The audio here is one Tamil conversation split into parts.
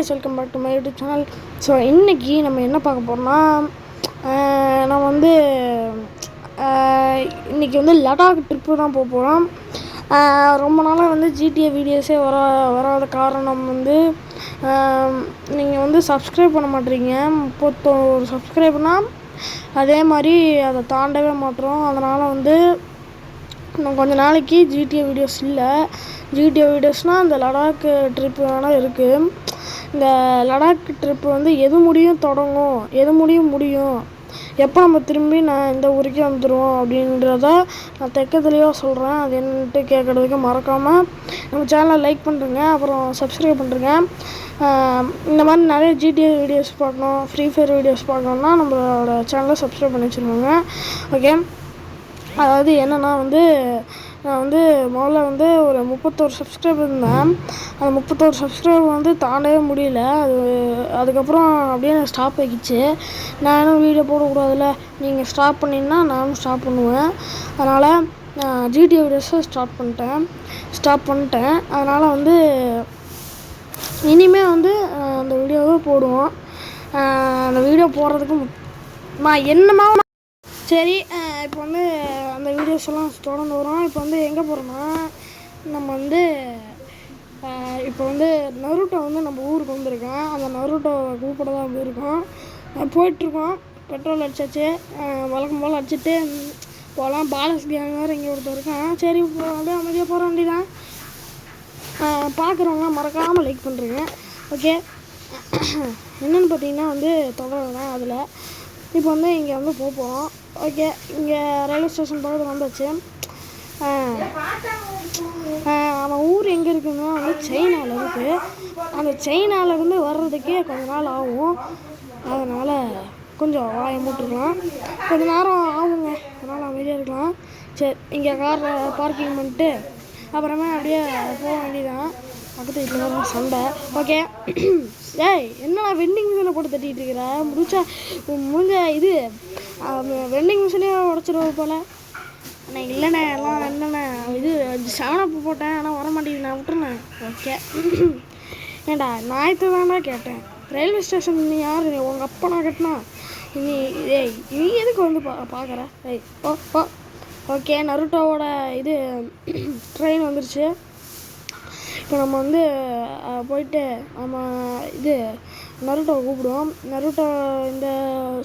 Guys, welcome back to my YouTube channel. So இன்றைக்கி நம்ம என்ன பார்க்க போகிறோம்னா, நம்ம வந்து இன்றைக்கி வந்து லடாக் ட்ரிப்பு தான் போக போகிறோம். ரொம்ப நாளாக வந்து ஜிடிஏ வீடியோஸே வராத காரணம் வந்து நீங்கள் வந்து சப்ஸ்கிரைப் பண்ண மாட்டேறீங்க. 31 சப்ஸ்கிரைப்னால் அதே மாதிரி அதை தாண்டவே மாட்டோம். அதனால் வந்து இன்னும் கொஞ்சம் நாளைக்கு ஜிடிஏ வீடியோஸ் இல்லை. ஜிடிஏ வீடியோஸ்னால் இந்த லடாக் ட்ரிப்பு வேணால் இருக்குது. இந்த லடாக் ட்ரிப்பு வந்து எது முடியும் தொடங்கும், எது முடியும், எப்போ நம்ம திரும்பி இந்த ஊருக்கே வந்துடுவோம் அப்படின்றத நான் தெளிவாக சொல்கிறேன். அது என்னன்ட்டு கேட்குறதுக்கு மறக்காமல் நம்ம சேனலை லைக் பண்ணுறேங்க, அப்புறம் சப்ஸ்கிரைப் பண்ணுறேங்க. இந்த மாதிரி நிறைய ஜிடிஏ வீடியோஸ் பார்க்கணும், ஃப்ரீ ஃபயர் வீடியோஸ் பார்க்கணுன்னா நம்மளோட சேனலை சப்ஸ்கிரைப் பண்ணி வச்சுருவாங்க. ஓகே, அதாவது என்னென்னா வந்து நான் வந்து முதல்ல வந்து ஒரு 31 சப்ஸ்கிரைபர் இருந்தேன். அந்த 31 சப்ஸ்கிரைபர் வந்து தாண்டவே முடியல. அதுக்கப்புறம் அப்படியே ஸ்டாப் ஆகிடுச்சு. நானும் வீடியோ போடக்கூடாதுல்ல, நீங்கள் ஸ்டாப் பண்ணிங்கன்னா நானும் ஸ்டாப் பண்ணுவேன். அதனால் நான் ஜிடிஏ வீடியோஸை ஸ்டாப் பண்ணிட்டேன். அதனால் வந்து இனிமேல் வந்து அந்த வீடியோவை போடுவோம். அந்த வீடியோ போடுறதுக்கு என்னமா சரி. இப்போ வந்து அந்த வீடியோஸ் எல்லாம் தொடர்ந்து வரும். இப்போ வந்து எங்கே போகிறோன்னா, நம்ம வந்து இப்போ வந்து நருட்டோ வந்து நம்ம ஊருக்கு வந்திருக்கோம். அந்த நருட்டோ கூப்பிட தான் போயிருக்கோம். போயிட்டுருக்கோம். பெட்ரோல் அடிச்சாச்சு. வழக்கம் போல் அடிச்சுட்டு போகலாம். பாலஸ் கேங் வேறு இங்கே ஒருத்தர் இருக்கான். சரி, இப்போ அப்படியே அமைதியாக போகிற வேண்டியதான். பார்க்குறவங்க மறக்காமல் லைக் பண்ணுறீங்க. ஓகே, என்னென்னு பார்த்தீங்கன்னா வந்து தொடர்றேன். அதில் இப்போ வந்து இங்கே வந்து போகிறோம். ஓகே, இங்கே ரயில்வே ஸ்டேஷன் பக்கத்தில் வந்தாச்சு. நம்ம ஊர் எங்கே இருக்குதுன்னா வந்து சைனாவில் இருக்குது. அந்த சைனாவிலேருந்து வர்றதுக்கே கொஞ்ச நாள் ஆகும். அதனால் கொஞ்சம் வாயை மூட்டுருக்கலாம், கொஞ்சம் நேரம் ஆகுங்க. அதனால் அமைதியாக இருக்கலாம். சரி, இங்கே காரை பார்க்கிங் பண்ணிட்டு அப்புறமா அப்படியே போக வேண்டியதான். பக்கத்து வீட்டில் வர சண்டை. ஓகே, ஏய் என்னடா வெண்டிங் மிஷினை போட்டு தட்டிகிட்டு இருக்கிற? முடிஞ்ச இது வெண்டிங் மிஷினே உடச்சிருவோம் போல். ஆனால் இல்லைண்ணே, எல்லாம் என்னண்ணே இது 7up போட்டேன், ஆனால் வர மாட்டேங்குது, நான் விட்டுருண்ணேன். ஓகே, ஏண்டா ஞாயிற்று தான்டா கேட்டேன். ரயில்வே ஸ்டேஷன் நீ யார்? உங்கள் அப்பா நான் கட்டினா நீ எதுக்கு வந்து பார்க்குற? ஓகே, நருட்டோவோட இது ட்ரெயின் வந்துருச்சு. இப்போ நம்ம வந்து போயிட்டு நம்ம இது நருட்டோவை கூப்பிடுவோம். நருட்டோ இந்த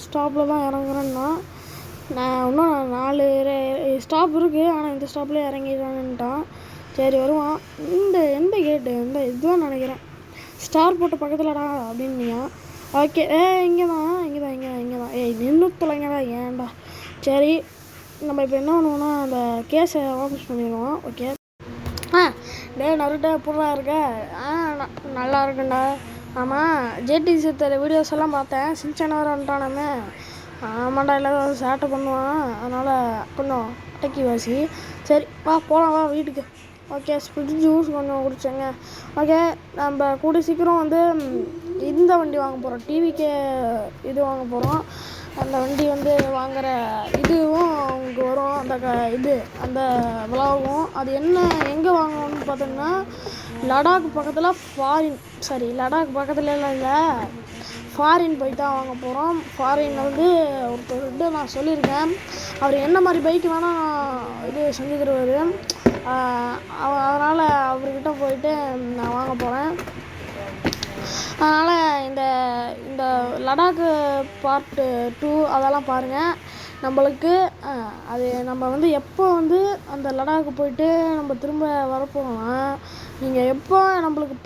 ஸ்டாப்பில் தான் இறங்குறேன்னா, நான் இன்னும் 4 ஸ்டாப் இருக்குது, ஆனால் இந்த ஸ்டாப்லேயே இறங்கிடுறான்ட்டான். சரி, வருவான். எந்த கேட்டு இதுதான் நினைக்கிறேன், ஸ்டார் போட்ட பக்கத்துலடா அப்படின்னியா? ஓகே, இங்கே தான் நின்று தொலைங்கடா, ஏன்டா. சரி, நம்ம இப்போ என்ன பண்ணுவோம்னா அந்த கேஸை வாபஸ் பண்ணிடுவோம். ஓகே, நருட்டோ எப்படா இருக்க? நல்லா இருக்குண்டா. ஆமாம், ஜேடி சித்தர் வீடியோஸ் எல்லாம் பார்த்தேன். சின்சான வேறு வந்துட்டானாமே. ஆமாண்டா, எல்லாம் சேட்டை பண்ணுவான். அதனால் கொஞ்சம் அடக்கி வாசி. சரி, போகலாம் வா வீட்டுக்கு. ஓகே, ஸ்பிரிட் ஜூஸ் கொஞ்சம் குடிச்சேங்க. ஓகே, நம்ம கூடிய சீக்கிரம் வந்து இந்த வண்டி வாங்க போகிறோம். டிவிக்கே இது வாங்க போகிறோம். அந்த வண்டி வந்து வாங்குகிற இதுவும் அவங்க வரும். அந்த விலாகும். அது எங்கே வாங்கணும்னு பார்த்தோம்னா, லடாக் பக்கத்தில் லடாக் பக்கத்தில் இல்லை, ஃபாரின் போய் தான் வாங்க போகிறோம். ஃபாரினில் வந்து ஒருத்தர்கிட்ட நான் சொல்லியிருக்கேன். அவர் என்ன மாதிரி பைக் வேணால் இது செஞ்சு தருவார். அதனால் அவர்கிட்ட போயிட்டு நான் வாங்க போகிறேன். அதனால் இந்த லடாக்கு பார்ட் 2 அதெல்லாம் பாருங்கள். நம்மளுக்கு அது நம்ம வந்து எப்போ வந்து அந்த லடாக்கு போயிட்டு நம்ம திரும்ப வரப்போகிறோம்னா, நீங்கள் எப்போ நம்மளுக்கு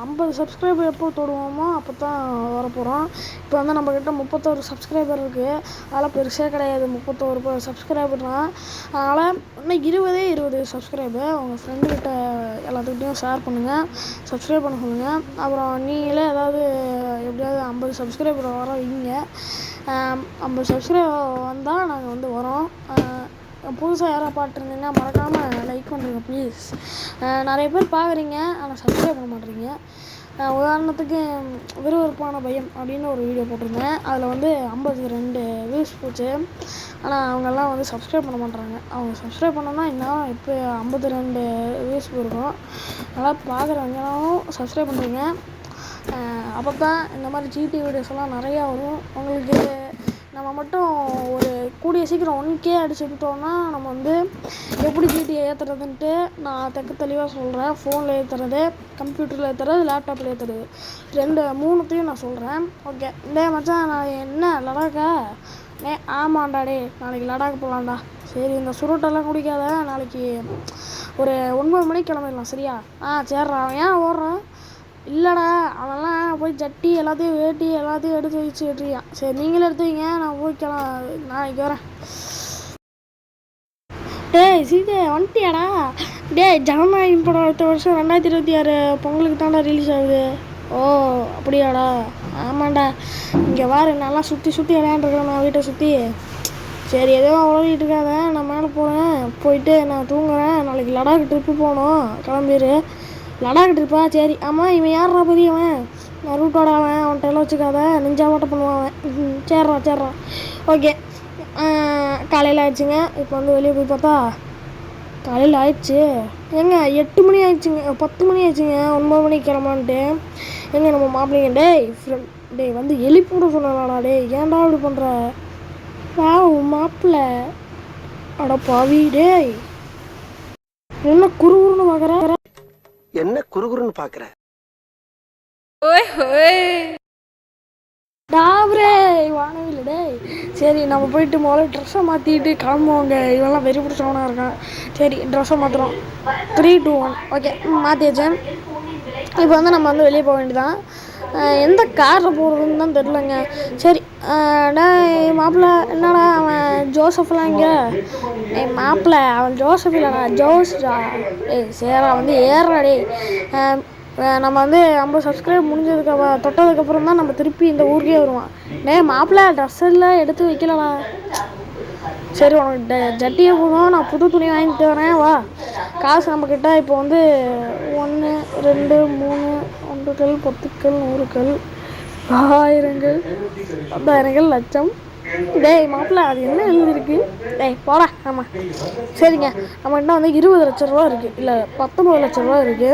50 சப்ஸ்கிரைபர் எப்போ தொடுவோமோ அப்போ தான் வரப்போகிறோம். இப்போ வந்து நம்மக்கிட்ட 31 சப்ஸ்கிரைபர் இருக்குது. அதெல்லாம் பெருசே கிடையாது, 31 சப்ஸ்கிரைபர் தான். அதனால் இன்னும் 20 சப்ஸ்கிரைபர் உங்கள் ஃப்ரெண்டுக்கிட்ட எல்லாத்துக்கிட்டையும் ஷேர் பண்ணுங்கள், சப்ஸ்கிரைப் பண்ண சொல்லுங்கள். அப்புறம் நீங்களே ஏதாவது எப்படியாவது 50 சப்ஸ்கிரைபர் வர வைங்க. 50 சப்ஸ்கிரைபர் வந்தால் நாங்கள் வந்து வரோம். புதுசாக யாராவது பார்த்துருந்தீங்கன்னா மறக்காமல் லைக் பண்ணுறீங்க ப்ளீஸ். நிறைய பேர் பார்க்குறீங்க, ஆனால் சப்ஸ்கிரைப் பண்ண மாட்டேறீங்க. உதாரணத்துக்கு விறுவிறுப்பான பயம் அப்படின்னு ஒரு வீடியோ போட்டிருந்தேன். அதில் வந்து 52 வியூஸ் போச்சு. ஆனால் அவங்கெல்லாம் வந்து சப்ஸ்கிரைப் பண்ண மாட்டேறாங்க. அவங்க சப்ஸ்கிரைப் பண்ணோன்னா இன்னும் இப்போ 52 வியூஸ் போயிருக்கும். அதனால் பார்க்குறவங்களும் சப்ஸ்கிரைப் பண்ணுறீங்க. அப்போ தான் இந்த மாதிரி ஜிடி வீடியோஸ்லாம் நிறையா வரும் உங்களுக்கு. நம்ம மட்டும் ஒரு கூடிய சீக்கிரம் 1K அடிச்சுக்கிட்டோன்னா நம்ம வந்து எப்படி ஜிடியை ஏற்றுறதுன்ட்டு நான் தெளிவாக சொல்கிறேன். ஃபோனில் ஏற்றுறது, கம்ப்யூட்டரில் ஏற்றுறது, லேப்டாப்பில் ஏற்றுறது, மூணுத்தையும் நான் சொல்கிறேன். ஓகே. மச்சான் நான் என்ன லடாக்கா? ஆமாண்டா டே, நாளைக்கு லடாக் போகலான்டா. சரி, இந்த சுருட்டெல்லாம் குடிக்காத, நாளைக்கு ஒரு 9 மணிக்கு கிளம்பிடலாம், சரியா? சரிடா. ஏன் ஓடுறான்? இல்லைடா, அவன்லாம் போய் ஜட்டி எல்லாத்தையும் வேட்டி எல்லாத்தையும் எடுத்து வச்சு வெட்டுறியான். சரி, நீங்களே எடுத்து வைங்க, நான் போய் நாளைக்கு வரேன். டேய் சீதே, வந்துட்டியாடா? ஜனநாயகம் படம் அடுத்த வருஷம் 2026 பொங்கலுக்கு தாண்டா ரிலீஸ் ஆகுது. ஓ அப்படியாடா? ஆமாண்டா. இங்கே வாரு, நல்லா சுற்றி விளையாண்டுருக்கேன் நான் வீட்டை சுற்றி. சரி, எதோ உழவிட்டு இருக்காத, நான் மேலே போகிறேன், போயிட்டு நான் தூங்குறேன். நாளைக்கு லடாக் ட்ரிப்பு போகணும், கிளம்பிடு. லடாக் ட்ரிப்பா? சரி. ஆமாம், இவன் யாரா பெரியவன்? நான் ரூட்டோட அவன்கிட்ட எல்லாம் வச்சுக்காத, நெஞ்சா ஓட்ட பண்ணுவான். சரிடா. ஓகே. காலையில் ஆயிடுச்சுங்க. இப்போ வந்து வெளியே போய் பார்த்தா காலையில் ஆயிடுச்சு. ஏங்க 8 மணி ஆயிடுச்சுங்க, 10 மணி ஆயிடுச்சுங்க. 9 மணிக்கு கிளம்பான்ட்டு எங்க நம்ம மாப்பிள்ளைங்க டேய் வந்து எழுப்பிவிட சொன்னாடா. ஏன்டா இப்படி பண்ணுற? மாப்பிள்ள அட பாவி. டேய் என்ன குறுகுறுன்னு பார்க்குற? என்ன குறுகுறுன்னு பார்க்குற? டாப்ரே வானவில்லை. டேய் சரி, நம்ம போயிட்டு முதல்ல ட்ரெஸ்ஸை மாற்றிட்டு கிளம்புவோங்க. இவெல்லாம் வெறி பிடிச்சவனாக இருக்கான். சரி, ட்ரெஸ்ஸை மாற்றுறோம். 3, 2, 1. ஓகே, மாற்றியாச்சேன். இப்போ வந்து நம்ம வந்து வெளியே போக வேண்டியதான். எந்த காரில் போகிறதுன்னு தான் தெரிலங்க. சரி. மாப்பிள்ள என்னடா அவன் ஜோசப்லாம் இங்கே? மாப்பிள்ள அவன் ஜோசப் இல்லைடா, ஜோஸ்டா. சரிடா, வந்து ஏறாடே. நம்ம வந்து 50 சப்ஸ்கிரைப் தொட்டதுக்கப்புறம் தான் நம்ம திருப்பி இந்த ஊருக்கே வருவான். மாப்பிள்ள ட்ரெஸ் எல்லாம் எடுத்து வைக்கலடா. சரி, உனக்கு ஜட்டியே போதும், நான் புது துணி வாங்கிட்டு வரேன், வா. காசு நம்மக்கிட்ட இப்போ வந்து 1, 2, 3, 1 10 100 1000 10,000 லட்சம். டேய் மாப்பிள்ள, அது என்ன எழுதிருக்கு? டேய் போடா. ஆமாம், சரிங்க. நம்மகிட்ட வந்து 20 லட்ச ரூபா இருக்குது, இல்லை 19 லட்ச ரூபா இருக்குது.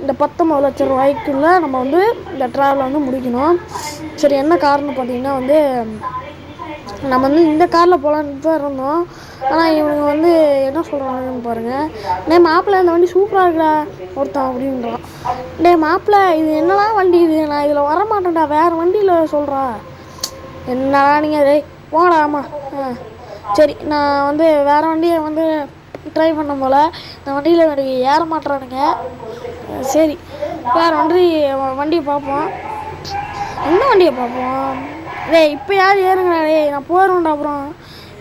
இந்த 19 லட்ச ரூபாய்க்குள்ளே நம்ம வந்து இந்த ட்ராவலை வந்து முடிக்கணும். சரி, என்ன காரணம் பார்த்தீங்கன்னா வந்து நம்ம வந்து இந்த காரில் போகலான்னு தான் இருந்தோம். ஆனால் இவனுங்க வந்து என்ன சொல்கிறாங்கன்னு பாருங்கள். மாப்பிள்ள இந்த வண்டி சூப்பராக இருக்குடா ஒருத்தன் அப்படின்றான். மாப்பிள்ள இது என்னடா வண்டி இது? நான் இதில் வரமாட்டேன்டா, வேறு வண்டியில் சொல்கிறா. என்னடா நீங்கள் போடா. ஆமாம். சரி, நான் வந்து வேறு வண்டியை வந்து ட்ரை பண்ண போல் இந்த வண்டியில் எனக்கு ஏற மாட்டேறானுங்க. சரி, வேறு வண்டியை பார்ப்போம். என்ன வண்டியை பார்ப்போம்? இப்போ யார் ஏறுங்கடா? நான் போயிடுவேன்டா. அப்புறம்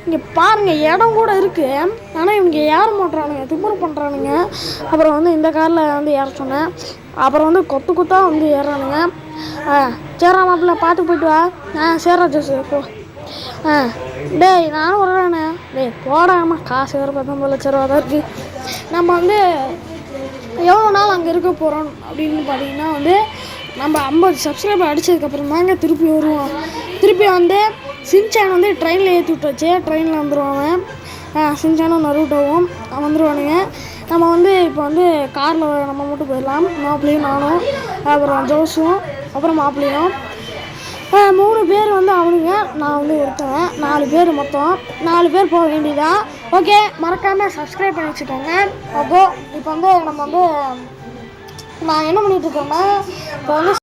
இங்கே பாருங்கள், இடம் கூட இருக்குது, ஆனால் இவங்க ஏற மாட்டுறானுங்க, திமுறை பண்ணுறானுங்க. அப்புறம் வந்து இந்த காரில் வந்து ஏற சொன்னேன். அப்புறம் வந்து கொத்தாக வந்து ஏறானுங்க. சரிடா மாப்பிள்ள, பார்த்து போய்ட்டு வா. சரிடா ஜோஸ், போ. டேய் நானும் வர்றேண்ணே. போடாமா, காசு வேறு 19 லட்ச ரூபா தான் இருக்குது. நம்ம வந்து எவ்வளோ நாள் அங்கே இருக்க போகிறோம் அப்படின்னு பார்த்தீங்கன்னா வந்து நம்ம 50 சப்ஸ்கிரைபர் அடித்ததுக்கப்புறம் தாங்க திருப்பி வருவோம். திருப்பி வந்து சின்சான் வந்து ட்ரெயினில் ஏற்றி விட்டாச்சு, ட்ரெயினில் வந்துடுவாங்க. சின்சானும் நருட்டோவும் வந்துடுவானுங்க. நம்ம வந்து இப்போ வந்து காரில் நம்ம மட்டும் போயிடலாம், மாப்பிள்ளையும் நானும், அப்புறம் ஜோஸும், அப்புறம் மாப்பிள்ளையும். 3 பேர் வந்து அவனுங்க, நான் வந்து ஒருத்தவன், 4 பேர் மொத்தம். 4 பேர் போக வேண்டியதான். ஓகே, மறக்காமல் சப்ஸ்கிரைப் பண்ணி வச்சுக்கோங்க. அப்போது இப்போ வந்து நம்ம வந்து நான் என்ன பண்ணிகிட்ருக்கேன்னா இப்போ வந்து